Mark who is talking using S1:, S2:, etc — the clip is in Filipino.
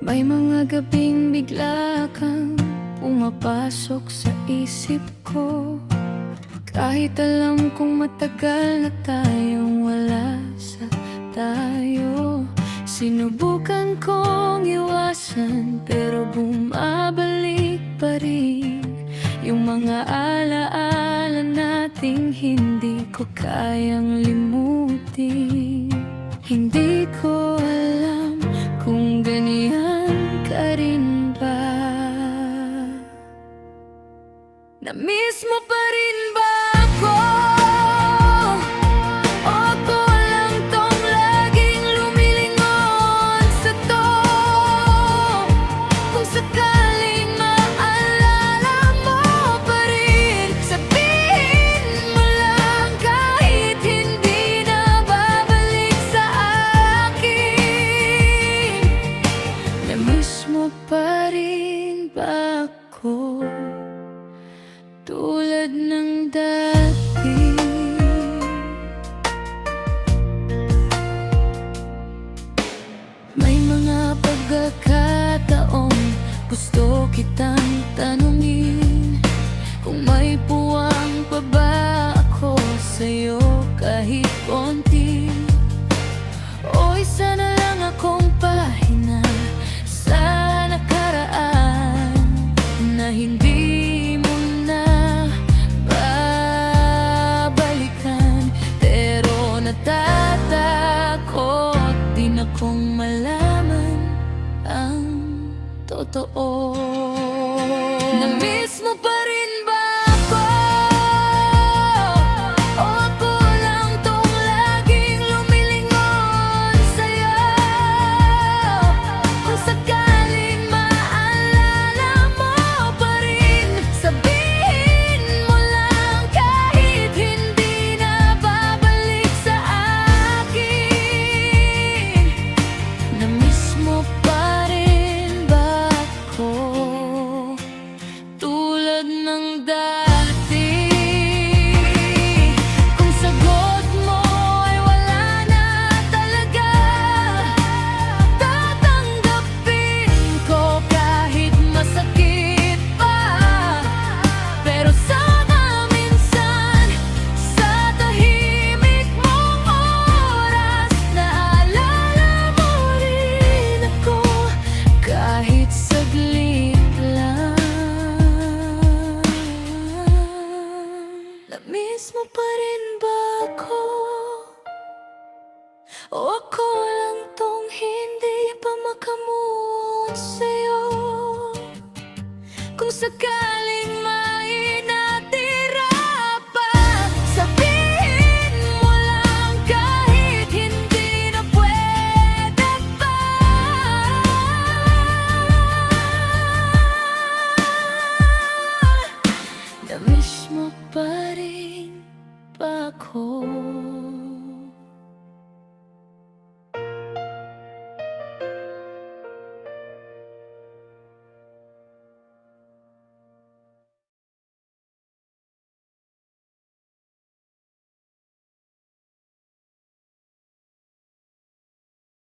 S1: May mga gabing bigla kang pumapasok sa isip ko, kahit alam kong matagal na tayong wala sa tayo. Sinubukan kong iwasan pero bumabalik pa rin yung mga alaala nating hindi ko kayang limutin. Hindi ko alam kung ganyan ka rin ba. Na-miss mo pa rin ba ako? O ako lang tong laging lumilingon sa to? Kung sakaling maalala mo pa rin, sabihin mo lang kahit hindi na babalik sa akin. Na-miss mo pa rin ba ako? Tulad ng dati. May mga pagkakataon gusto kitang tanungin kung may puwang pa ba ako sa'yo kahit konti, o isa na lang akong pahina sa nakaraan na hindi kung malaman ang totoo. Na-miss mo pa rin ba ako? O ako lang tong laging lumilingon sa'yo? Kung sakaling maalala mo pa rin, sabihin mo lang kahit hindi na babalik sa akin. Na-miss mo pa rin ba ako? Tulad ng dati. Kung sagot mo ay wala na talaga, tatanggapin ko kahit masakit pa. Pero sana minsan sa tahimik mong oras, naalala mo rin ako kahit saglit lang. Na-miss mo pa rin ba ako? O ako lang tong hindi pa makamove